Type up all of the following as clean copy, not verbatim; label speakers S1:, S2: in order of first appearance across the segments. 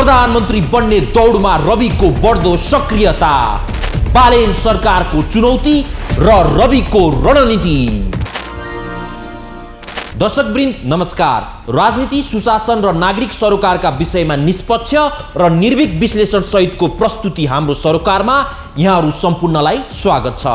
S1: प्रधानमन्त्री बन्ने दौडमा रविको बढ्दो सक्रियता, बालेन सरकारको चुनौती र रविको रणनीति। दर्शकवृन्द नमस्कार। राजनीति, सुशासन र नागरिक सरोकारका विषयमा निष्पक्ष र निर्भीक विश्लेषण सहितको प्रस्तुति हाम्रो सरोकारमा यहाँहरू सम्पूर्णलाई स्वागत छ।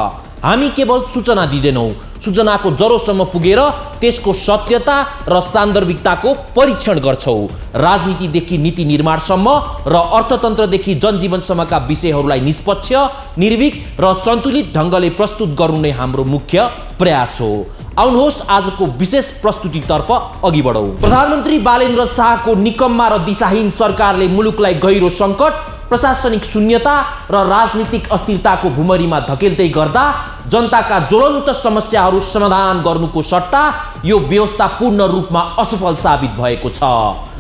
S1: हामी केवल सूचना दिँदैनौँ, सूचनाको जरोसम्म पुगेर त्यसको सत्यता र सान्दर्भिकताको परीक्षण गर्छौँ। राजनीतिदेखि नीति निर्माणसम्म र अर्थतन्त्रदेखि जनजीवनसम्मका विषयहरूलाई निष्पक्ष, निर्भीक र सन्तुलित ढङ्गले प्रस्तुत गर्नु नै हाम्रो मुख्य प्रयास हो। आउनुहोस् आजको विशेष प्रस्तुतितर्फ अघि बढौँ। प्रधानमन्त्री बालेन्द्र शाहको निकम्मा र दिशाहीन सरकारले मुलुकलाई गहिरो सङ्कट, प्रशासनिक शून्यता र राजनीतिक अस्थिरताको भुमरीमा धकेल्दै गर्दा जनताका ज्वलन्त समस्याहरू समाधान गर्नुको सट्टा यो व्यवस्था पूर्ण रूपमा असफल साबित भएको छ।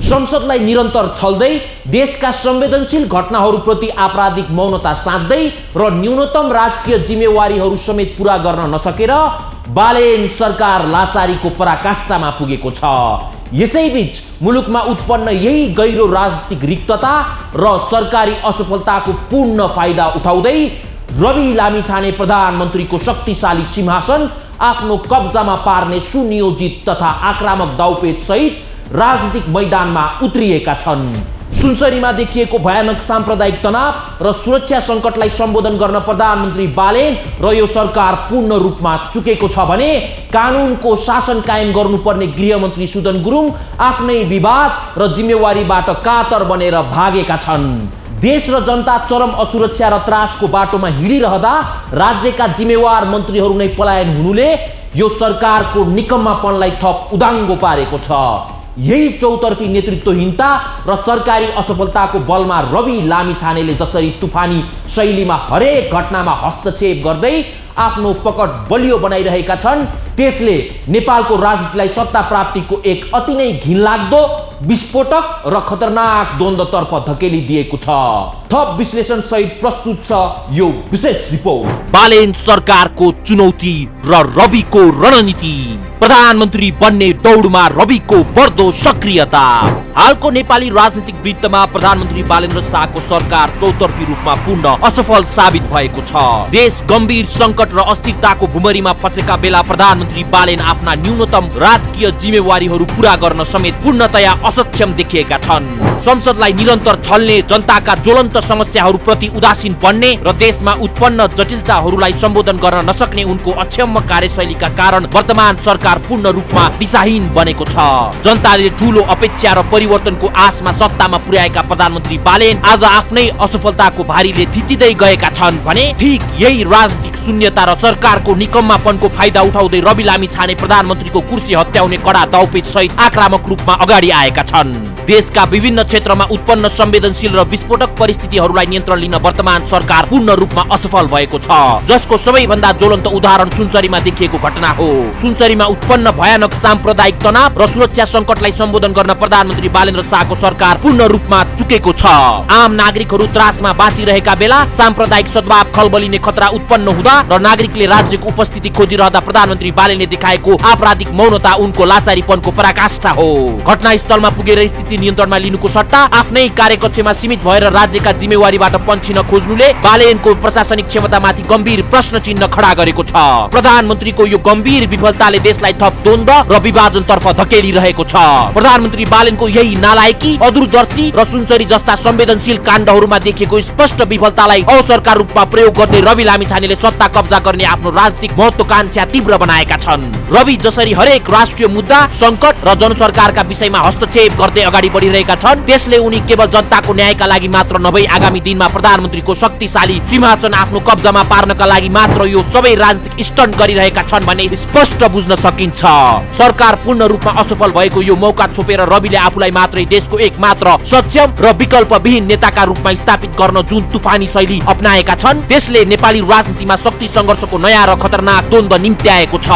S1: संसदलाई निरन्तर छल्दै, देशका संवेदनशील घटनाहरूप्रति आपराधिक मौनता साध्दै र न्यूनतम राजकीय जिम्मेवारीहरू समेत पूरा गर्न नसकेर बालेन सरकार लाचारीको पराकाष्ठामा पुगेको छ। यसैबीच मुलुकमा उत्पन्न यही गहिरो राजनीतिक रिक्तता र सरकारी असफलताको पूर्ण फाइदा उठाउँदै रवि लामिछाने प्रधानमन्त्रीको शक्तिशाली सिंहासन आफ्नो कब्जामा पार्ने सुनियोजित तथा आक्रामक दाउपेच सहित राजनीतिक मैदानमा उत्रिएका छन्। सुनसरीमा देखिएको भयानक साम्प्रदायिक तनाव र सुरक्षा सङ्कटलाई सम्बोधन गर्न प्रधानमन्त्री बालेन र यो सरकार पूर्ण रूपमा चुकेको छ भने कानुनको शासन कायम गर्नुपर्ने गृहमन्त्री सुदन गुरुङ आफ्नै विवाद र जिम्मेवारीबाट कातर बनेर भागेका छन्। देश र जनता चरम असुरक्षा र त्रासको बाटोमा हिँडिरहँदा राज्यका जिम्मेवार मन्त्रीहरू नै पलायन हुनुले यो सरकारको निकम्मापनलाई थप उदाङ्गो पारेको छ। यही चौतर्फी नेतृत्वहीनता र सरकारी असफलताको बलमा रवि लामिछानेले जसरी तुफानी शैलीमा हरेक घटनामा हस्तक्षेप गर्दै आफ्नो पकड बलियो बनाइरहेका छन्, त्यसले नेपालको राजनीतिलाई सत्ता प्राप्तिको एक अति नै घिनलाग्दो, विस्फोटक र खतरनाक द्वन्द्वतर्फ धकेलिदिएको छ। थप विश्लेषण सहित प्रस्तुत छ यो विशेष रिपोर्ट। बालेन सरकारको चुनौती र रविको रणनीति, प्रधानमन्त्री बन्ने दौडमा रविको बढ्दो सक्रियता। हालको नेपाली राजनीतिक वृत्तमा प्रधानमन्त्री बालेन्द्र शाहको सरकार चौतर्फी रूपमा पूर्ण असफल साबित भएको छ। देश गम्भीर सङ्कट र अस्थिरताको भुमरीमा फँसेका बेला प्रधानमन्त्री बालेन आफ्ना न्यूनतम राजकीय जिम्मेवारीहरू पूरा गर्न समेत पूर्णतया असक्षम देखिएका छन्। संसदलाई निरन्तर छल्ने, जनताका ज्वलन्त समस्याहरूप्रति उदासीन बन्ने र देशमा उत्पन्न जटिलताहरूलाई सम्बोधन गर्न नसक्ने उनको अक्षम्य कार्यशैलीका कारण वर्तमान सरकार पूर्ण रूपमा दिशाहीन बनेको छ। जनताले ठूलो अपेक्षा र परिवर्तनको आशमा सत्तामा पुर्याएका प्रधानमन्त्री बालेन आज आफ्नै असफलताको भारीले थिचिँदै गएका छन् भने ठीक यही राजनीतिक शून्यता र सरकारको निकम्मापनको फाइदा उठाउँदै रवि लामिछाने प्रधानमन्त्रीको कुर्सी हत्याउने कडा दाउपेच सहित आक्रामक रूपमा अगाडि आएका छन्। देशका विभिन्न क्षेत्रमा उत्पन्न संवेदनशील र विस्फोटक परिस्थितिहरूलाई नियन्त्रण लिन वर्तमान सरकार पूर्ण रूपमा असफल भएको छ, जसको सबैभन्दा ज्वलन्त उदाहरण सुनसरीमा देखिएको घटना हो। सुनसरीमा उत्पन्न भयानक साम्प्रदायिक तनाव र सुरक्षा सङ्कटलाई सम्बोधन गर्न प्रधानमन्त्री बालेन्द्र शाहको सरकार पूर्ण रूपमा चुकेको छ। आम नागरिकहरू त्रासमा बाँचिरहेका बेला साम्प्रदायिक सद्भाव खलबलिने खतरा उत्पन्न हुँदा र नागरिकले राज्यको उपस्थिति खोजिरहँदा प्रधानमन्त्री बालेनले देखाएको आपराधिक मौनता उनको लाचारीपनको पराकाष्ठा हो। घटनास्थलमा पुगेर स्थिति नियन्त्रणमा लिनुको सट्टा आफ्नै कार्यकक्षमा सीमित भएर राज्यका जिम्मेवारीबाट पन्छिन खोज्नुले बालेनको प्रशासनिक क्षमतामाथि गम्भीर प्रश्न चिन्ह खडा गरेको छ। प्रधानमन्त्रीको यो गम्भीर विफलताले देशलाई थप द्वन्द्व र विभाजनतर्फ धकेलिरहेको छ। प्रधानमन्त्री बालेनको यही नालायकी, अदूरदर्शी र सुनसरी जस्ता संवेदनशील काण्डहरूमा देखिएको स्पष्ट विफलतालाई अवसरका रूपमा प्रयोग गर्दै रवि लामिछानेले सत्ता कब्जा गर्ने आफ्नो राजनीतिक महत्वाकांक्षा तीव्र बनाएका छन्। रवि जसरी हरेक राष्ट्रिय मुद्दा, सङ्कट र जनसरकारका विषयमा हस्तक्षेप गर्दै अगाडि बढिरहेका छन्, त्यसले उनी केवल जनताको न्यायका लागि मात्र नभई आगामी दिनमा प्रधानमन्त्रीको शक्तिशाली सिंहासन आफ्नो कब्जामा पार्नका लागि मात्र यो सबै राजनीतिक स्टन्ट गरिरहेका छन् भन्ने स्पष्ट बुझ्न सकिन्छ। सरकार पूर्ण रूपमा असफल भएको यो मौका छोपेर रविले आफूलाई मात्रै देशको एकमात्र सक्षम र विकल्पविहीन नेताका रूपमा स्थापित गर्न जुन तुफानी शैली अपनाएका छन्, त्यसले नेपाली राजनीतिमा शक्ति संघर्षको नयाँ र खतरनाक द्वन्द्व निम्त्याएको छ।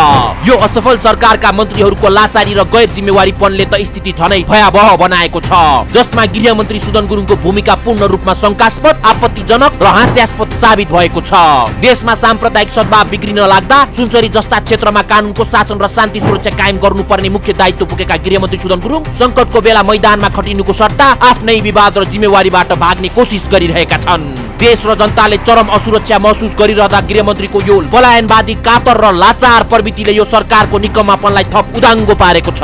S1: यो असफल सरकारका मन्त्रीहरूको लाचारी र गैर जिम्मेवारीपनले त स्थिति झनै भयावह बनाएको छ, जसमा गृहमन्त्री सुदन गुरुङको भूमिका पूर्ण रूपमा शंकास्पद, आपत्तिजनक र हास्यास्पद साबित भएको छ। देशमा साम्प्रदायिक सद्भाव बिग्रिन लाग्दा सुनसरी जस्ता क्षेत्रमा कानुनको शासन र शान्ति सुरक्षा कायम गर्नुपर्ने मुख्य दायित्व पुगेका गृहमन्त्री सुदन गुरुङ संकटको बेला मैदानमा खटिनुको सट्टा आफ्नै विवाद र जिम्मेवारीबाट भाग्ने कोसिस गरिरहेका छन्। देश र जनताले चरम असुरक्षा महसुस गरिरहँदा गृहमन्त्रीको यो पलायनवादी, कातर र लाचार प्रवृत्तिले यो सरकारको निकम्मापनलाई थप उदाङ्गो पारेको छ।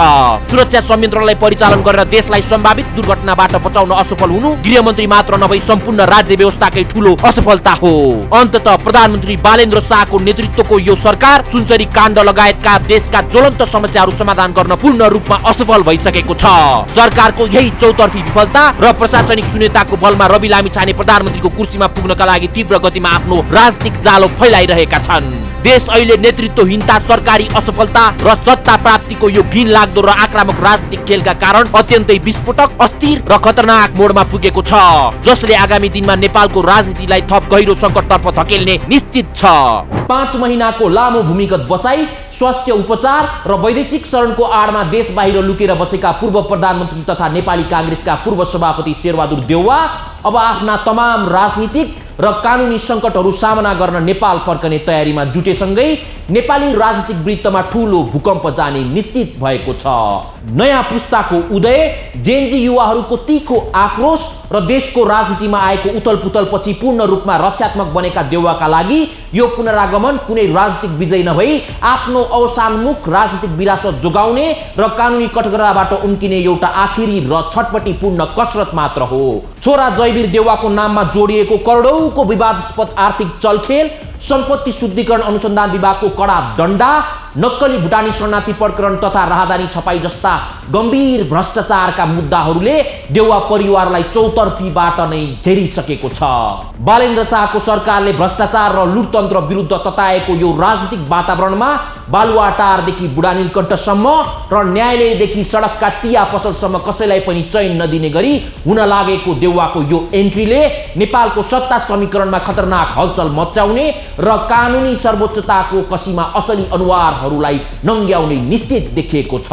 S1: सुरक्षा संयन्त्रलाई परिचालन गरेर देशलाई सम्भावित दुर्घटनाबाट बचाउन असफल हुनु गृहमन्त्री मात्र नभई सम्पूर्ण राज्य व्यवस्थाकै ठूलो असफलता हो। अन्ततः प्रधानमन्त्री बालेन्द्र शाहको नेतृत्वको यो सरकार सुनसरी काण्ड लगायतका देशका ज्वलन्त समस्याहरू समाधान गर्न पूर्ण रूपमा असफल भइसकेको छ। सरकारको यही चौतर्फी विफलता र प्रशासनिक शून्यताको बलमा रवि लामिछाने प्रधानमन्त्रीको कुर्सीमा पुग्नका लागि तीव्र गतिमा आफ्नो राजनीतिक जालो फैलाइरहेका छन्। देश अहिले नेतृत्वहीनता, सरकारी असफलता र सत्ता प्राप्तिको यो घिनलाग्दो र आक्रामक राजनीतिक खेलका कारण अत्यन्तै विस्फोटक, अस्थिर र खतरनाक मोडमा पुगेको छ, जसले आगामी दिनमा नेपालको राजनीतिलाई थप गहिरो संकटतर्फ धकेल्ने निश्चित छ। 5 महिनाको लामो भूमिगत बसाई, स्वास्थ्य उपचार र वैदेशिक शरणको आडमा देश बाहिर लुकेर बसेका पूर्व प्रधानमन्त्री तथा नेपाली कांग्रेसका पूर्व सभापति शेरबहादुर देउवा अब आफ्ना तमाम राजनीतिक र कानुनी संकटहरू सामना गर्न नेपाल फर्कने तयारीमा जुटेसँगै नेपाली राजनीतिक वृत्तमा ठूलो भूकम्प जाने निश्चित भएको छ। नयाँ पुस्ताको उदय, जेनजी युवाहरूको तीखो आक्रोश र देशको राजनीतिमा आएको उथलपुथलपछि पूर्ण रूपमा रक्षात्मक बनेका देउवाका लागि यो पुनरागमन कुनै राजनीतिक विजय नभई आफ्नो अवसानमुख राजनीतिक विरासत जोगाउने र कानुनी कठघराबाट उम्किने एउटा आखिरी र छटपटीपूर्ण कसरत मात्र हो। छोरा जयवीर देउवाको नाममा जोडिएको करोडौंको विवादास्पद आर्थिक चलखेल, सम्पत्ति शुद्धिकरण अनुसन्धान विभागको कडा दण्डा, नक्कली भुटानी शरणार्थी प्रकरण तथा राहदानी छपाई जस्ता गम्भीर भ्रष्टाचारका मुद्दाहरूले देउवा परिवारलाई चौतर्फीबाट नै घेरिसकेको छ। बालेन्द्र शाहको सरकारले भ्रष्टाचार र लुटतन्त्र विरुद्ध तताएको यो राजनीतिक वातावरणमा बालुवाटारदेखि बुढा नीलकण्ठसम्म र न्यायालयदेखि सडकका चिया पसलसम्म कसैलाई पनि चैन नदिने गरी हुन लागेको देउवाको यो एन्ट्रीले नेपालको सत्ता समीकरणमा खतरनाक हलचल मचाउने र कानुनी सर्वोच्चताको कसीमा असली अनुहारहरूलाई नङ्ग्याउने निश्चित देखिएको छ।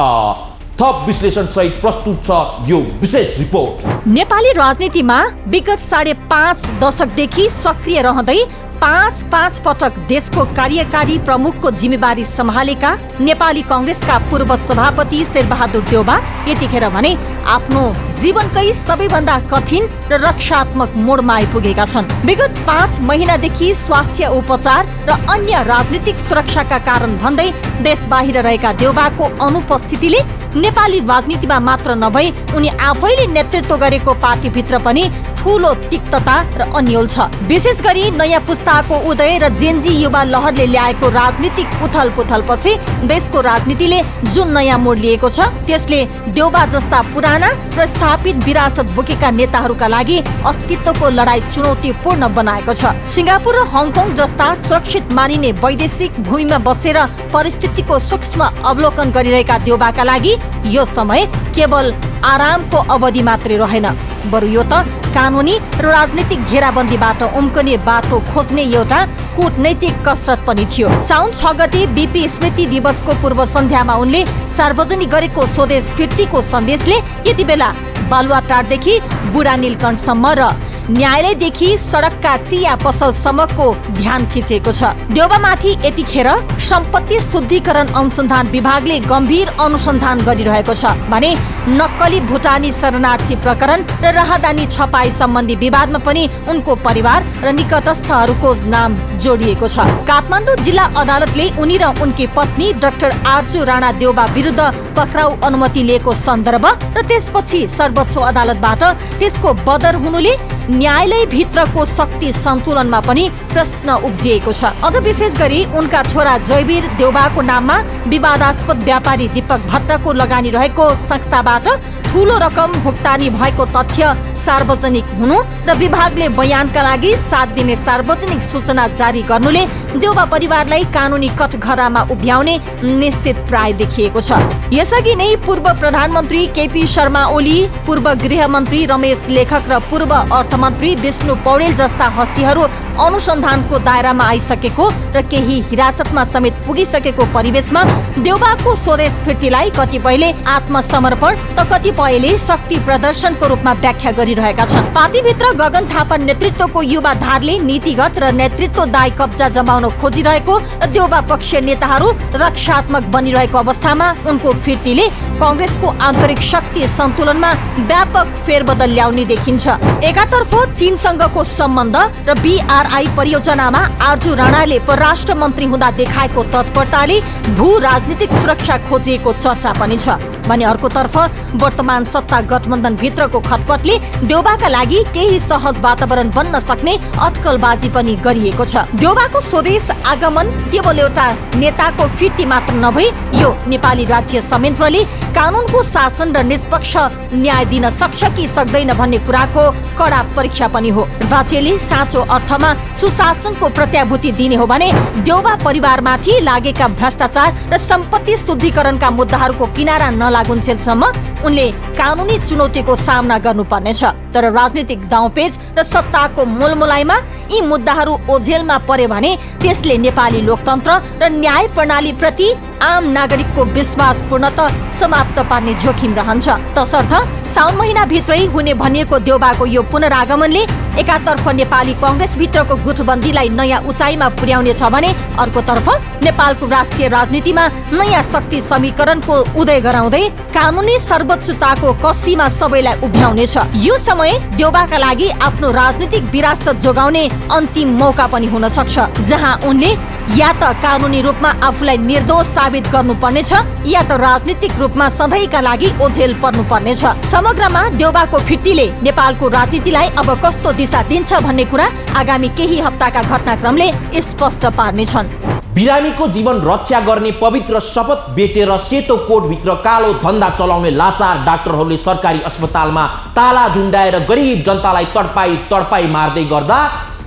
S1: थप विश्लेषण सहित प्रस्तुत छ यो विशेष रिपोर्ट।
S2: नेपाली राजनीतिमा विगत 5.5 दशकदेखि सक्रिय रहँदै 5 पटक देशको कार्यकारी प्रमुखको जिम्मेवारी सम्हालेका नेपाली कांग्रेसका पूर्व सभापति शेरबहादुर देउवा यतिखेर भने आफ्नो जीवनकै सबैभन्दा कठिन र रक्षात्मक मोडमा आइपुगेका छन्। विगत 5 महिनादेखि स्वास्थ्य उपचार र अन्य राजनीतिक सुरक्षाका कारण भन्दै देश बाहिर रहेका देउवाको अनुपस्थितिले नेपाली राजनीतिमा मात्र नभई उनी आफैले नेतृत्व गरेको पार्टीभित्र पनि ठूलो तिक्तता र अन्यल छ। विशेष गरी नयाँ पुस्ताको उदय र जेनजी युवा लहरले ल्याएको राजनीतिक उथल पुथलपछि देशको राजनीतिले जुन नयाँ मोड लिएको छ त्यसले देउवा जस्ता पुराना र स्थापित विरासत बोकेका नेताहरूका लागि अस्तित्वको लडाई चुनौतीपूर्ण बनाएको छ। सिङ्गापुर र हङकङ जस्ता सुरक्षित मानिने वैदेशिक भूमिमा बसेर परिस्थितिको सूक्ष्म अवलोकन गरिरहेका देउवाका लागि यो समय केवल आरामको अवधि मात्रै रहेन, बरु यो त कानुनी र राजनीतिक घेराबन्दीबाट उम्कने बाटो खोज्ने एउटा कूटनैतिक कसरत पनि थियो। साउन 6 गते बीपी स्मृति दिवसको पूर्व सन्ध्यामा उनले सार्वजनिक गरेको स्वदेश फिर्तीको सन्देशले यति बेला बालुवाटारदेखि बुढा नीलकण्ठसम्म र न्यायालयदेखि सडकका चिया पसलसम्मको ध्यान खिचेको छ। देउवामाथि यतिखेर सम्पत्ति शुद्धिकरण अनुसन्धान विभागले गम्भीर अनुसन्धान गरिरहेको छ भने नक्कली भुटानी शरणार्थी प्रकरण र राहदानी छपाई सम्बन्धी विवादमा पनि उनको परिवार र निकटस्थहरूको नाम जोडिएको छ। काठमाडौँ जिल्ला अदालतले उनी र उनकी पत्नी डाक्टर आर्जु राणा देउवा विरुद्ध पक्राउ अनुमति लिएको सन्दर्भ र त्यसपछि सर्वोच्च अदालतबाट त्यसको बदर हुनुले न्यायालय भित्रको शक्ति सन्तुलनमा पनि प्रश्न उब्जिएको छ। अझ विशेष गरी उनका छोरा जयवीर देउवाको नाममा विवादास्पद व्यापारी दीपक भट्टको लगानी रहेको संस्थाबाट ठूलो रकम भुक्तानी भएको तथ्य सार्वजनिक हुनु र विभागले बयानका लागि 7 दिने सार्वजनिक सूचना जारी गर्नुले देउवा परिवारलाई कानुनी कठघरामा उभ्याउने निश्चित प्राय देखिएको छ। यसअघि नै पूर्व प्रधानमन्त्री केपी शर्मा ओली, पूर्व गृहमन्त्री रमेश लेखक र पूर्व अर्थ अर्थमन्त्री विष्णु पौडेल जस्ता हस्तीहरू अनुसन्धानको दायरामा आइसकेको र केही हिरासतमा समेत पुगिसकेको परिवेशमा देउबाको स्वदेश फिर्तीलाई कतिपयले आत्मसमर्पण त कतिपयले शक्ति प्रदर्शनको रूपमा व्याख्या गरिरहेका छन्। पार्टीभित्र गगन थापा नेतृत्वको युवा धारले नीतिगत र नेतृत्वदायी कब्जा जमाउन खोजिरहेको देउबा पक्षीय नेताहरू रक्षात्मक बनिरहेको अवस्थामा उनको फिर्तीले कांग्रेसको आन्तरिक शक्ति सन्तुलनमा व्यापक फेरबदल ल्याउने देखिन्छ। एकातर्फ चीनसँगको सम्बन्ध र BRI परियोजनामा आर्जु राणाले परराष्ट्र मन्त्री हुँदा देखाएको तत्परताले भू राजनीतिक सुरक्षा खोजिएको चर्चा पनि छ भने अर्कोतर्फ वर्तमान सत्ता गठबन्धन भित्रको खटपटले देउबाका लागि केही सहज वातावरण बन्न सक्ने अटकलबाजी पनि गरिएको छ। देउबाको स्वदेश आगमन केवल एउटा नेताको फिर्ती मात्र नभई यो नेपाली राज्य संयन्त्रले कानूनको शासन र निष्पक्ष न्याय दिन सक्छ कि सक्दैन भन्ने कुराको कडा परीक्षा पनि हो। निर्वाचनले साँचो अर्थमा सुशासनको प्रत्याभूति दिने हो भने देउबा परिवारमाथि लागेका भ्रष्टाचार र सम्पत्ति शुद्धिकरणका मुद्दाहरूको किनारा नलागुन्जेलसम्म उनले कानूनी चुनौतीको सामना गर्नुपर्नेछ। तर राजनीतिक दाउपेच र सत्ताको मूलमुलाइमा यी मुद्दाहरू ओझेलमा परे भने त्यसले नेपाली लोकतन्त्र र न्याय प्रणाली प्रति आम नागरिकको विश्वास पूर्णतः समाप्त पार्ने जोखिम रहन्छ। तसर्थ साउन महिना भित्रै हुने भनिएको देउबाको यो पुनरागमनले एकातर्फ नेपाली कांग्रेस भित्रको गुटबन्दीलाई नयाँ उचाइमा पुर्याउनेछ भने अर्कोतर्फ नेपालको राष्ट्रिय राजनीतिमा नयाँ शक्ति समीकरणको उदय गराउँदै कानूनी सर्वोच्चताको कसीमा सबैलाई उभ्याउनेछ। यो समय देउबाका लागि आफ्नो राजनीतिक विरासत जोगाउने अन्तिम मौका पनि हुन सक्छ जहाँ उनले या त कानूनी रूपमा आफूलाई निर्दोष साबित गर्नुपर्नेछ या त राजनीतिक रूपमा सधैँका लागि ओझेल पर्नुपर्नेछ। समग्रमा देउबाको फिर्तीले नेपालको राजनीतिलाई अब कस्तो दिशा दिन्छ भन्ने कुरा आगामी केही हप्ताका घटनाक्रमले स्पष्ट पार्नेछन्।
S1: बिरामीको जीवन रक्षा गर्ने पवित्र शपथ बेचेर सेतो कोटभित्र कालो धन्दा चलाउने लाचार डाक्टरहरूले सरकारी अस्पतालमा ताला झुन्डाएर गरिब जनतालाई तडपाई मार्दै गर्दा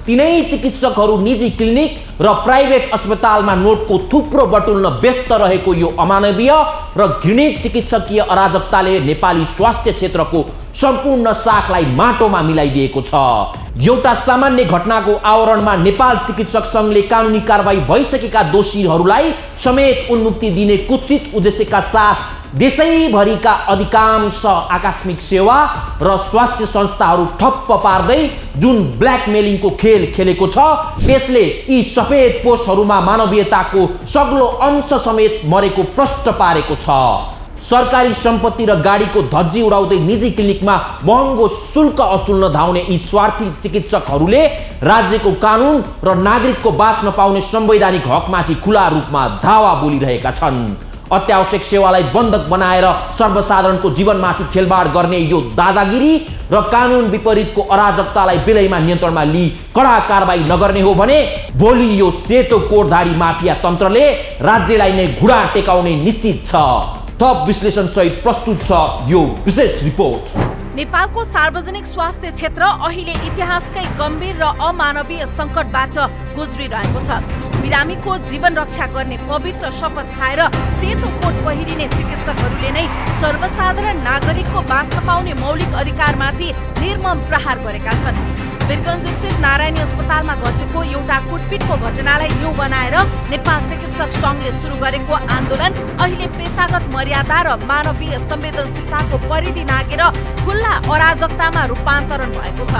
S1: तिनै चिकित्सकहरू निजी क्लिनिक र प्राइभेट अस्पतालमा नोटको थुप्रो बटुल्न व्यस्त रहेको यो अमानवीय र घृणित चिकित्सकीय अराजकताले नेपाली स्वास्थ्य क्षेत्रको सम्पूर्ण शाखलाई माटोमा मिलाइदिएको छ। एउटा सामान्य घटनाको आवरणमा नेपाल चिकित्सक संघले कानुनी कारबाही भइसकेका दोषीहरूलाई समेत उन्मुक्ति दिने कुत्सित उद्देश्यका साथ देशैभरिका अधिकांश आकस्मिक सेवा र स्वास्थ्य संस्थाहरू ठप्प पार्दै जुन ब्ल्याकमेलिङको खेल खेलेको छ त्यसले यी सफेद पोस्टहरूमा मानवीयताको सग्लो अंश समेत मरेको प्रष्ट पारेको छ। सरकारी सम्पत्ति र गाडीको धज्जी उडाउँदै निजी क्लिनिकमा महँगो शुल्क असुल्न धाउने यी स्वार्थी चिकित्सकहरूले राज्यको कानून र नागरिकको बाँच्न पाउने संवैधानिक हकमाथि खुला रूपमा धावा बोलिरहेका छन्। अत्यावश्यक सेवालाई बन्धक बनाएर सर्वसाधारणको जीवनमाथि खेलबाड गर्ने यो दादागिरी र कानून विपरीतको अराजकतालाई बेलैमा नियन्त्रणमा लिई कडा कारबाही नगर्ने हो भने भोलि यो सेतो कोटधारी माफिया तन्त्रले राज्यलाई नै घुँडा टेकाउने निश्चित छ। थप विश्लेषण सहित प्रस्तुत छ यो विशेष रिपोर्ट।
S2: नेपालको सार्वजनिक स्वास्थ्य क्षेत्र अहिले इतिहासकै गम्भीर र अमानवीय सङ्कटबाट गुज्रिरहेको छ। बिरामीको जीवन रक्षा गर्ने पवित्र शपथ खाएर सेतो कोट पहिरिने चिकित्सकहरूले नै सर्वसाधारण नागरिकको बाँच्न पाउने मौलिक अधिकारमाथि निर्मम प्रहार गरेका छन्। वीरगञ्ज स्थित नारायणी अस्पतालमा घटेको एउटा कुटपिटको घटनालाई न्यू बनाएर नेपाल चिकित्सक संघले सुरु गरेको आन्दोलन अहिले पेशागत मर्यादा र मानवीय संवेदनशीलताको परिधि नागेर खुल्ला अराजकतामा रूपान्तरण भएको छ।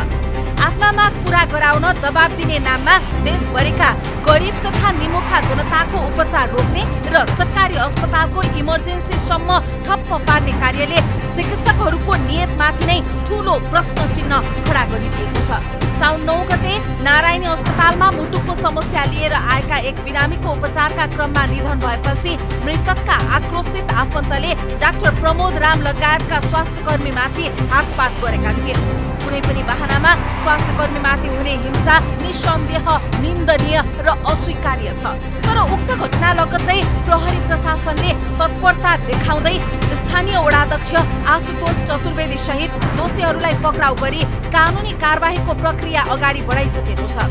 S2: आफ्ना माग पूरा गराउन दबाब दिने नाममा देशभरिका गरिब तथा निमुखा जनताको उपचार रोक्ने र सरकारी अस्पतालको इमर्जेन्सीसम्म ठप्प पार्ने कार्यले चिकित्सकहरूको नियतमाथि नै ठूलो प्रश्न चिन्ह खडा गरिदिएको छ। साउन 9 गते नारायणी अस्पतालमा मुटुको समस्या लिएर आएका एक बिरामीको उपचारका क्रममा निधन भएपछि मृतकका आक्रोशित आफन्तले डाक्टर प्रमोद राम लगायतका स्वास्थ्यकर्मीमाथि हातपात गरेका थिए। कुनै पनि बहानामा स्वास्थ्यकर्मीमाथि हुने हिंसा निसन्देह निन्दनीय र अस्वीकार्य छ। तर उक्त घटना लगत्तै प्रहरी प्रशासनले तत्परता देखाउँदै स्थानीय वडाध्यक्ष आशुतोष चतुर्वेदी सहित दोषीहरूलाई पक्राउ गरी कानुनी कारबाहीको प्रक्रिया अगाडि बढाइसकेको छ।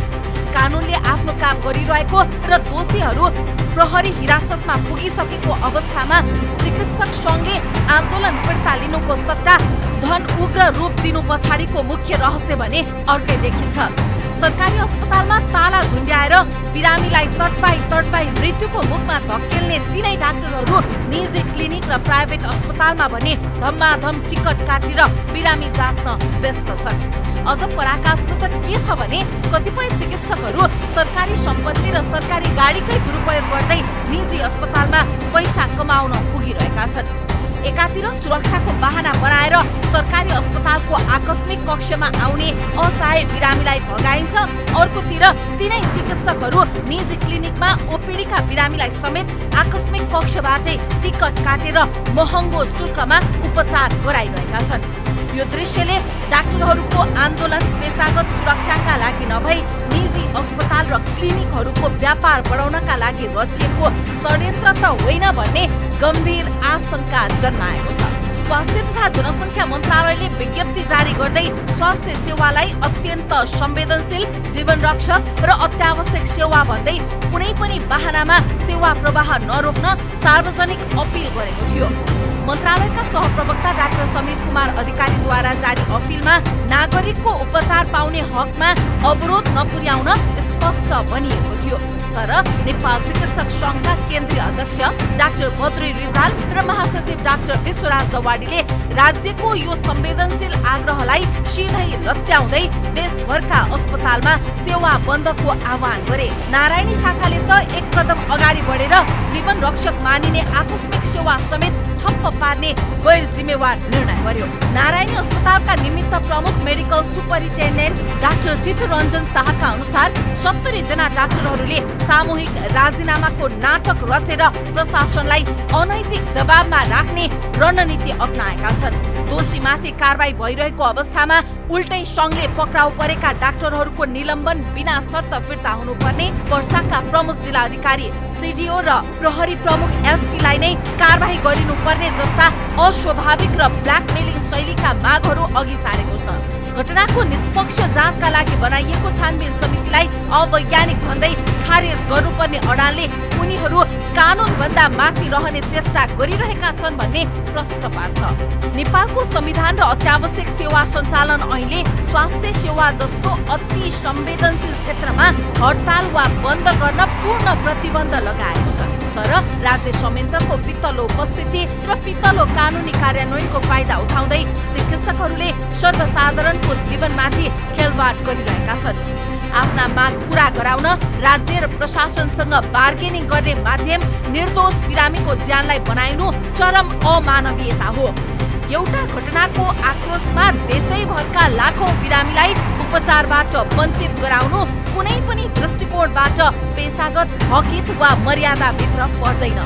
S2: कानुनले आफ्नो काम गरिरहेको र दोषीहरू प्रहरी हिरासतमा पुगिसकेको अवस्थामा चिकित्सक सङ्घले आन्दोलन फिर्ता लिनुको सट्टा झन उग्र रूप दिनु पछाडिको मुख्य रहस्य भने अर्कै देखिन्छ। सरकारी अस्पतालमा ताला झुन्ड्याएर बिरामीलाई तडपाई मृत्युको मुखमा धकेल्ने तिनै डाक्टरहरू निजी क्लिनिक र प्राइभेट अस्पतालमा भने धम्माधम टिकट काटेर बिरामी जाँच्न व्यस्त छन्। अझ पराकाष्ठ त के छ भने कतिपय चिकित्सकहरू सरकारी सम्पत्ति र सरकारी गाडीकै दुरुपयोग गर्दै निजी अस्पतालमा पैसा कमाउन पुगिरहेका छन्। एकातिर सुरक्षाको बहाना बनाएर सरकारी अस्पतालको आकस्मिक कक्षमा आउने असहाय बिरामीलाई भगाइन्छ, अर्कोतिर तिनै चिकित्सकहरू निजी क्लिनिकमा ओपीडीका बिरामीलाई समेत आकस्मिक कक्षबाटै टिकट काटेर महँगो शुल्कमा उपचार गराइरहेका छन्। यो दृश्यले डाक्टरहरूको आन्दोलन पेशागत सुरक्षाका लागि नभई निजी अस्पताल र क्लिनिकहरूको व्यापार बढाउनका लागि रचिएको षड्यन्त्र त होइन भन्ने गम्भीर आशंका जन्माएको छ। स्वास्थ्य तथा जनसङ्ख्या मन्त्रालयले विज्ञप्ति जारी गर्दै स्वास्थ्य सेवालाई अत्यन्त संवेदनशील, जीवन रक्षक र अत्यावश्यक सेवा भन्दै कुनै पनि बहानामा सेवा प्रवाह नरोक्न सार्वजनिक अपील गरेको थियो। मन्त्रालयका सहप्रवक्ता डाक्टर समीर कुमार अधिकारीद्वारा जारी अपिलमा नागरिकको उपचार पाउने हकमा अवरोध नपुर्याउन स्पष्ट भनिएको थियो। तर नेपाल चिकित्सक सङ्घका केन्द्रीय अध्यक्ष डाक्टर बद्री रिजाल र महासचिव डाक्टर विश्वराज दवाडीले राज्यको यो संवेदनशील आग्रहलाई सिधै लत्याउँदै देशभरका अस्पतालमा सेवा बन्दको आह्वान गरे। नारायणी शाखाले त एक कदम अगाडि बढेर जीवन रक्षक मानिने आकस्मिक सेवा समेत ठप्प पार्ने गैर जिम्मेवार निर्णय गर्यो। नारायणी अस्पतालका निमित्त प्रमुख मेडिकल सुपरिन्टेन्डेन्ट डाक्टर चित्तरञ्जन शाहका अनुसार 70 जना डाक्टरहरूले सामूहिक राजीनामाको नाटक रचेर प्रशासनलाई अनैतिक दबावमा राख्ने रणनीति अपनाएका छन्। दोषीमाथि कारबाही भइरहेको अवस्थामा उल्टै सङ्घले पक्राउ परेका डाक्टरहरूको निलम्बन बिना शर्त फिर्ता हुनुपर्ने, वर्षाका प्रमुख जिल्ला अधिकारी सिडिओ र प्रहरी प्रमुख एसपीलाई नै कारबाही गरिनुपर्ने जस्ता अस्वाभाविक र ब्ल्याकमेलिङ शैलीका मागहरू अघि सारेको छ। घटनाको निष्पक्ष जाँचका लागि बनाइएको छानबिन समितिलाई अवैज्ञानिक भन्दै खारेज गर्नुपर्ने अडालले उनीहरू कानुनभन्दा माथि रहने चेष्टा गरिरहेका छन् भन्ने प्रश्न पार्छ। नेपालको संविधान र अत्यावश्यक सेवा सञ्चालन ऐनले स्वास्थ्य सेवा जस्तो अति संवेदनशील क्षेत्रमा हडताल वा बन्द गर्न पूर्ण प्रतिबन्ध लगाएको छ। तर राज्य संयन्त्रको फितलो उपस्थिति र फितलो कानुनी कार्यान्वयनको फाइदा उठाउँदै चिकित्सकहरूले सर्वसाधारणको जीवनमाथि खेलवाड गरिरहेका छन्। आफ्ना माग पूरा गराउन राज्य र प्रशासनसँग बार्गेनिङ गर्ने माध्यम निर्दोष बिरामीको ज्यानलाई बनाइनु चरम अमानवीयता हो। एउटा घटनाको आक्रोशमा देशैभरका लाखौं बिरामीलाई उपचारबाट वञ्चित गराउनु कुनै पनि दृष्टिकोणबाट पेशागत हकित वा मर्यादाभित्र पर्दैन।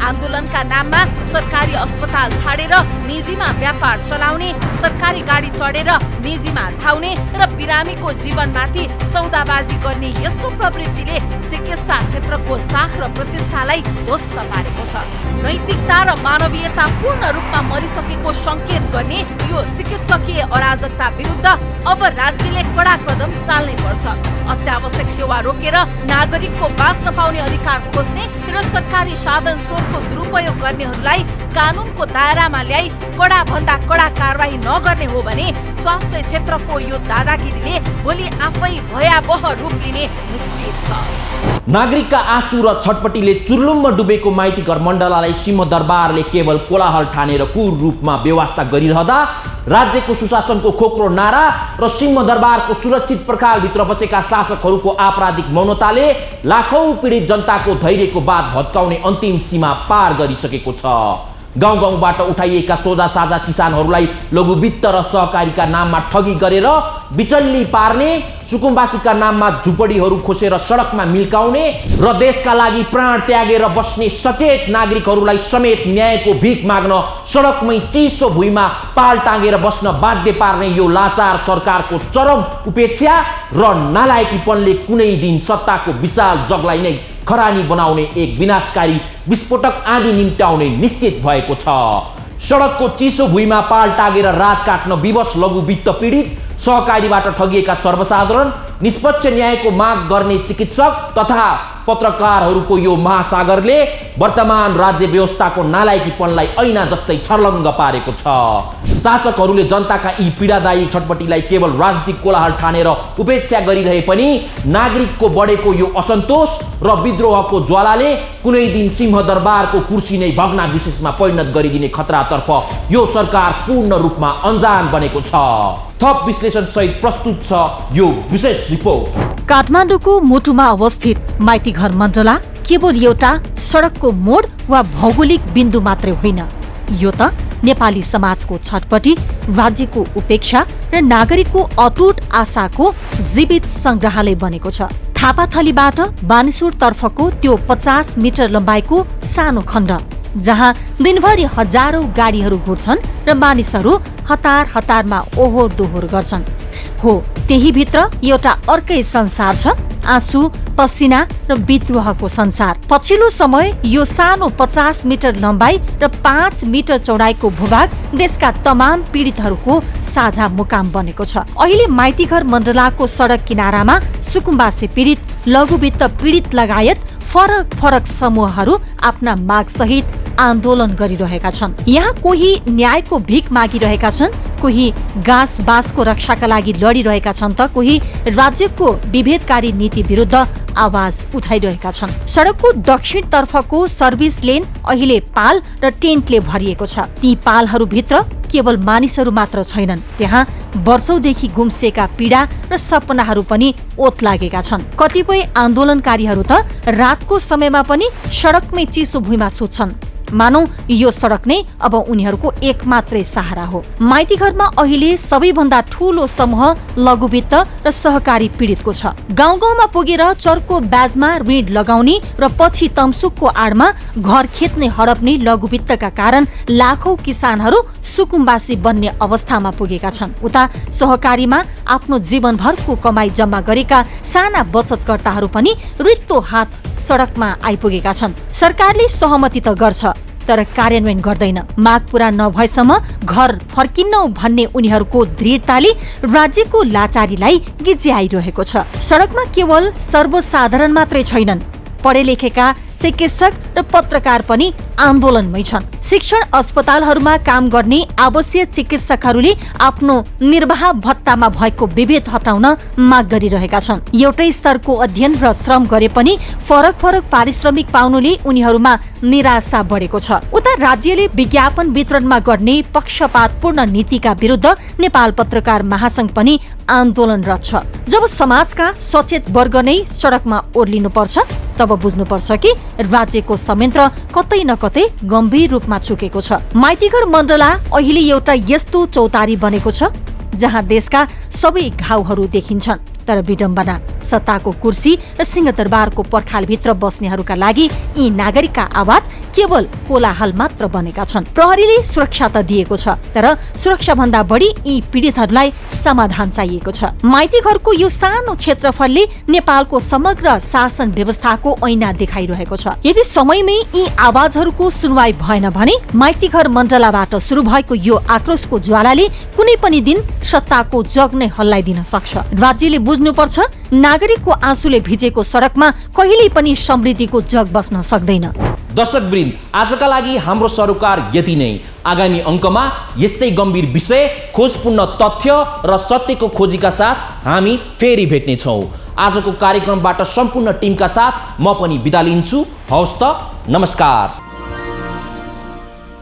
S2: आन्दोलनका नाममा सरकारी अस्पताल छाडेर निजीमा व्यापार चलाउने, सरकारी गाडी चढेर निजीमा धाउने र बिरामीको जीवनमाथि सौदाबाजी गर्ने यस्तो प्रवृत्तिले चिकित्सा क्षेत्रको साख र प्रतिष्ठालाई ध्वस्त पारेको छ। नैतिकता र मानवीयता पूर्ण रूपमा मरिसकेको संकेत गर्ने यो चिकित्सकीय अराजकता विरुद्ध अब राज्यले कडा कदम चाल्नै पर्छ। अत्यावश्यक सेवा रोकेर नागरिकको बाँच्न पाउने अधिकार खोज्ने र सरकारी साधन स्रोतको दुरुपयोग गर्नेहरूलाई कानुनको दायरामा ल्याई कडा भन्दा कडा कारबाही नगर्ने हो भने स्वास्थ्य क्षेत्रको यो दादागिरीले भोलि आफै भयावह रूप लिने निश्चित छ।
S1: नागरिकका आँसु र छटपटीले चुर्लुममा डुबेको माइतीघर मण्डलालाई सिंहदरबारले केवल कोलाहल ठानेर कुर रूपमा व्यवस्था गरिरहँदा राज्यको सुशासनको खोक्रो नारा र सिंहदरबारको सुरक्षित पर्खालभित्र बसेका शासकहरूको आपराधिक मौनताले लाखौं पीडित जनताको धैर्यको बात भत्काउने अन्तिम सीमा पार गरिसकेको छ। गाउँ गाउँबाट उठाइएका सोझा साझा किसानहरूलाई लघु वित्त र सहकारीका नाममा ठगी गरेर बिचल्ली पार्ने, सुकुम्बासीका नाममा झुपडीहरू खोसेर सडकमा मिल्काउने र देशका लागि प्राण त्यागेर बस्ने सचेत नागरिकहरूलाई समेत न्यायको भिख माग्न सडकमै चिसो भुइँमा पाल टाँगेर बस्न बाध्य पार्ने यो लाचार सरकारको चरम उपेक्षा र नालायकीपनले कुनै दिन सत्ताको विशाल जगलाई नै खरानी बनाउने एक विनाशकारी विस्फोटक आँधी निम्त्याउने निश्चित भएको छ। सडकको चिसो भुइँमा पाल टाँगेर रात काट्न विवश लघु वित्त पीडित, सहकारीबाट ठगिएका सर्वसाधारण निष्पक्ष न्यायको माग गर्ने चिकित्सक तथा पत्रकारहरूको यो महासागरले वर्तमान राज्य व्यवस्थाको नालायकीपनलाई ऐना जस्तै छर्लङ्ग पारेको छ। शासकहरूले जनताका यी पीडादायी छटपटीलाई केवल राजनीतिक कोलाहल ठानेर उपेक्षा गरिरहे पनि नागरिकको बढेको यो असन्तोष र विद्रोहको ज्वालाले कुनै दिन सिंहदरबारको कुर्सी नै भग्नावशेषमा परिणत गरिदिने खतरातर्फ यो सरकार पूर्ण रूपमा अनजान बनेको छ। थप विश्लेषण सहित प्रस्तुत छ यो विशेष रिपोर्ट।
S2: काठमाडौँको मुटुमा अवस्थित माइतीघर मण्डला केवल एउटा सडकको मोड वा भौगोलिक बिन्दु मात्रै होइन, यो त नेपाली समाजको छटपटी, राज्यको उपेक्षा र नागरिकको अटुट आशाको जीवित संग्रहालय बनेको छ। थापाथलीबाट बानेश्वर तर्फको त्यो 50 मिटर लम्बाइको सानो खण्ड जहाँ दिनभरि हजारौं गाडीहरू घुर्छन् र मानिसहरू हतार हतारमा ओहोर दोहोर गर्छन्, हो त्यही भित्र एउटा अर्कै संसार छ, आँसु, पसिना र विद्रोहको संसार। पछिल्लो समय यो सानो 50 मिटर लम्बाइ र 5 मिटर चौडाइको भूभाग देशका तमाम पीडितहरूको साझा मुकाम बनेको छ। अहिले माइतीघर मण्डलाको सडक किनारामा सुकुम्बासी पीडित, लघुवित्त पीडित लगायत फरक फरक समूहहरू आफ्ना माग सहित आन्दोलन गरिरहेका छन्। यहाँ कोही न्यायको भिख मागिरहेका छन्, कोही घाँस बाँसको रक्षाका लागि लडिरहेका छन् त कोही राज्यको विभेदकारी नीति विरुद्ध आवाज उठाइरहेका छन्। सडकको दक्षिण तर्फको सर्भिस लेन अहिले पाल र टेन्टले भरिएको छ। ती पालहरूभित्र केवल मानिसहरू मात्र छैनन्, त्यहाँ वर्षौंदेखि गुम्सिएका पीडा र सपनाहरू पनि ओत लागेका छन्। कतिपय आन्दोलनकारीहरू त रातको समयमा पनि सडकमै चिसो भुइँमा सुत्छन्, मानौ यो सडक नै अब उनीहरूको एक मात्रै सहारा हो। माइतीघरमा अहिले सबैभन्दा ठूलो समूह लघुवित्त र सहकारी पीडितको छ। गाउँ गाउँमा पुगेर चर्को ब्याजमा ऋण लगाउने र पछि तमसुकको आडमा घर खेत्ने हडप्ने लघुवित्तका कारण लाखौं किसानहरू सुकुम्बासी बन्ने अवस्थामा पुगेका छन्। उता सहकारीमा आफ्नो जीवनभरको कमाई जम्मा गरेका साना बचतकर्ताहरू पनि रित्तो हात सडकमा आइपुगेका छन्। सरकारले सहमति त गर्छ तर कार्यान्वयन गर्दैन। माग पूरा नभएसम्म घर फर्किन्नौ भन्ने उनीहरूको दृढताले राज्यको लाचारीलाई गिज्याइरहेको छ। सडकमा केवल सर्वसाधारण मात्रै छैनन्, पढे लेखेका चिकित्सक र पत्रकार पनि आन्दोलनमै छन्। शिक्षण अस्पतालहरूमा काम गर्ने आवश्यक चिकित्सकहरूले आफ्नो निर्वाह भत्तामा भएको विभेद हटाउन माग गरिरहेका छन्। एउटै स्तरको अध्ययन र श्रम गरे पनि फरक फरक पारिश्रमिक पाउनुले उनीहरूमा निराशा बढेको छ। उता राज्यले विज्ञापन वितरणमा गर्ने पक्षपातपूर्ण नीतिका विरुद्ध नेपाल पत्रकार महासंघ पनि आन्दोलनरत छ। जब समाजका सचेत वर्ग नै सडकमा ओर्लिनुपर्छ तब बुझ्नुपर्छ कि राज्यको संयन्त्र कतै न कतै गम्भीर रूपमा चुकेको छ। माइतीघर मण्डला अहिले एउटा यस्तो चौतारी बनेको छ जहाँ देशका सबै घाउहरू देखिन्छन्, तर विडम्बना सत्ताको कुर्सी र सिंहदरबारको पर्खालभित्र बस्नेहरूका लागि यी नागरिकका आवाज केवल कोलाहल मात्र बनेका छन्। प्रहरीले सुरक्षा त दिएको छ, तर सुरक्षा भन्दा बढी यी पीडितहरूलाई समाधान चाहिएको छ। माइतीघरको यो सानो क्षेत्रफलले नेपालको समग्र शासन व्यवस्थाको ऐना देखाइरहेको छ। यदि समयमै यी आवाजहरूको सुनवाई भएन भने माइतीघर मण्डलाबाट सुरु भएको यो आक्रोशको ज्वालाले कुनै पनि दिन सत्ताको जग नै हल्लाइदिन सक्छ। राज्यले बुझ्नुपर्छ, नागरिकको आँसुले भिजेको सडकमा कहिल्यै पनि समृद्धिको जग बस्न सक्दैन।
S1: दर्शकवृन्द, आजका लागि हाम्रो सरोकार यति नै। आगामी अङ्कमा यस्तै गम्भीर विषय, खोजपूर्ण तथ्य र सत्यको खोजीका साथ हामी फेरि भेट्नेछौँ। आजको कार्यक्रमबाट सम्पूर्ण टिमका साथ म पनि बिदा लिन्छु। हवस् त, नमस्कार।